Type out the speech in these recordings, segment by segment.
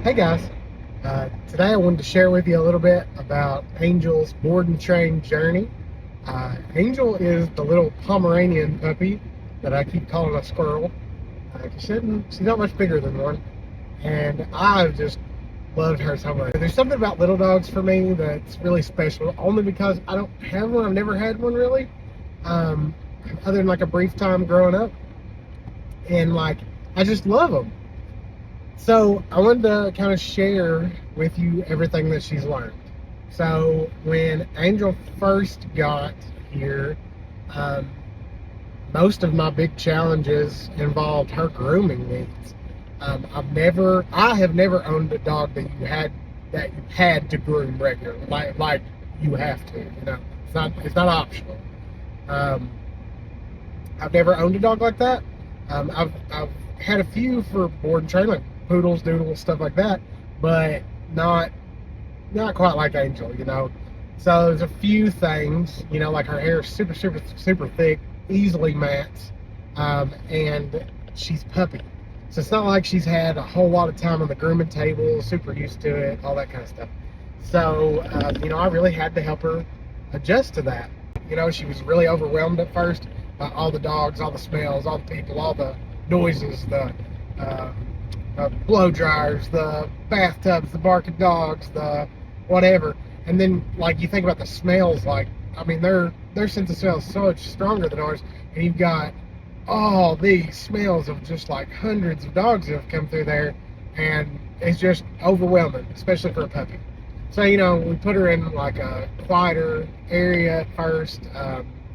Hey guys, today I wanted to share with you a little bit about Angel's board and train journey. Angel is the little Pomeranian puppy that I keep calling a squirrel. She's not much bigger than one, and I've just loved her so much. There's something about little dogs for me that's really special, only because I don't have one. I've never had one really, um, other than like a brief time growing up, and I just love them. So I wanted to kind of share with you everything that she's learned. So when Angel first got here, um, most of my big challenges involved her grooming needs. I have never owned a dog that you had to groom regularly, like you have to. It's not optional. Um, I've never owned a dog like that. I've had a few for board and train, like poodles, doodles, stuff like that, but not quite like Angel. So there's a few things, like her hair is super, super, super thick, easily mats, and she's puppy. So it's not like she's had a whole lot of time on the grooming table, super used to it, all that kind of stuff. So, I really had to help her adjust to that. She was really overwhelmed at first by all the dogs, all the smells, all the people, all the noises, the uh, blow dryers, the bathtubs, the barking dogs, the whatever. And then, you think about the smells, their sense of smell is so much stronger than ours. And you've got all these smells of just hundreds of dogs that have come through there. And it's just overwhelming, especially for a puppy. So, we put her in a quieter area at first,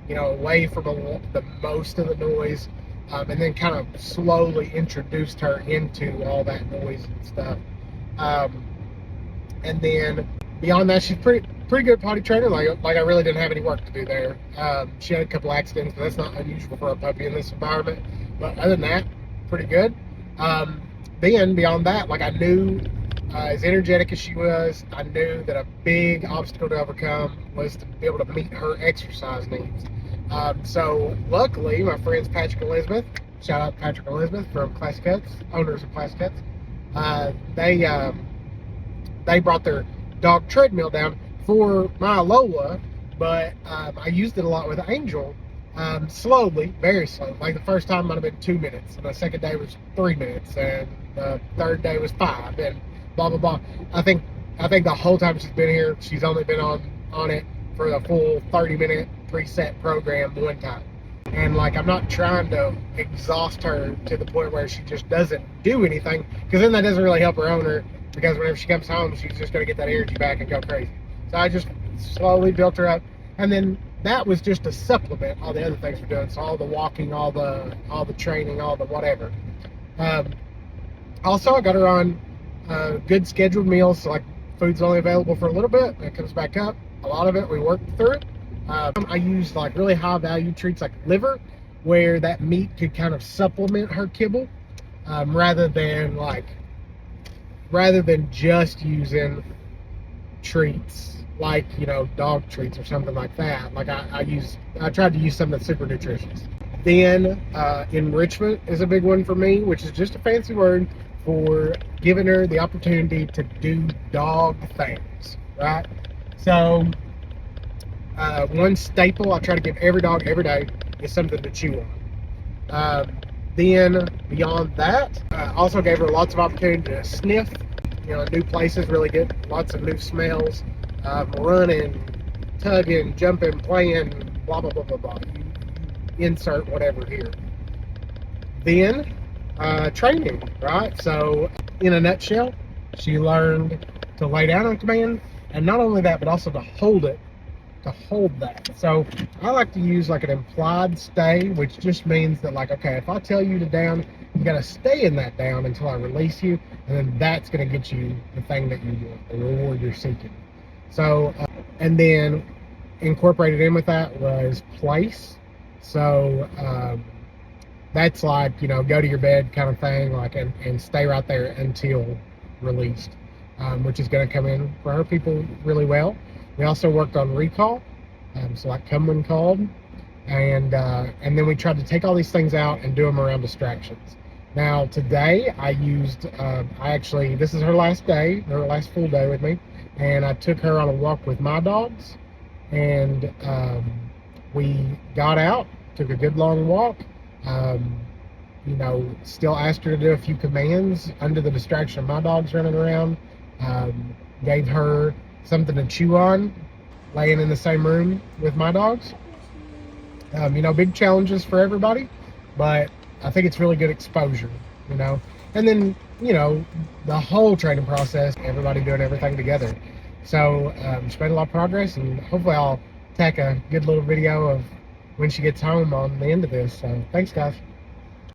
away from the most of the noise, and then kind of slowly introduced her into all that noise and stuff. And then beyond that, she's pretty good potty trainer. I really didn't have any work to do there. She had a couple accidents, but that's not unusual for a puppy in this environment. But other than that, pretty good. Then beyond that, I knew, as energetic as she was, I knew that a big obstacle to overcome was to be able to meet her exercise needs. So luckily, my friends Patrick and Elizabeth, shout out Patrick and Elizabeth from Classic Cuts, owners of Classic Cuts, they brought their dog treadmill down for my Lola, but I used it a lot with Angel, slowly, very slow. The first time might have been 2 minutes, and the second day was 3 minutes, and the third day was 5, and blah blah blah. I think the whole time she's been here, she's only been on it for the full 30-minute preset program one time. And I'm not trying to exhaust her to the point where she just doesn't do anything, because then that doesn't really help her owner, because whenever she comes home, she's just going to get that energy back and go crazy. So I just slowly built her up, and then that was just to supplement all the other things we're doing. So all the walking, all the training, all the whatever. Also, I got her on good scheduled meals. So food's only available for a little bit, and it comes back up. A lot of it we work through it. I use really high value treats like liver, where that meat could kind of supplement her kibble, rather than just using treats dog treats or something like that. I tried to use something that's super nutritious. Then enrichment is a big one for me, which is just a fancy word for giving her the opportunity to do dog things, right? So one staple I try to give every dog every day is something to chew on. Then beyond that, I also gave her lots of opportunity to sniff, new places, really get lots of new smells, running, tugging, jumping, playing, blah, blah, blah, blah, blah. You insert whatever here. Then training, right? So in a nutshell, she learned to lay down on command, and not only that, but also to hold that. So I like to use an implied stay, which just means that okay, if I tell you to down, you got to stay in that down until I release you, and then that's going to get you the thing that you want, the reward you're seeking. So and then incorporated in with that was place. So that's go to your bed kind of thing, and stay right there until released, which is going to come in for our people really well. We also worked on recall, so come when called, and then we tried to take all these things out and do them around distractions. Now today I used, this is her last day, her last full day with me, and I took her on a walk with my dogs, and we got out, took a good long walk. Still asked her to do a few commands under the distraction of my dogs running around. Gave her something to chew on, laying in the same room with my dogs. Big challenges for everybody, but I think it's really good exposure, And then, the whole training process, everybody doing everything together. So, she's made a lot of progress, and hopefully I'll tack a good little video of when she gets home on the end of this. So, thanks, guys.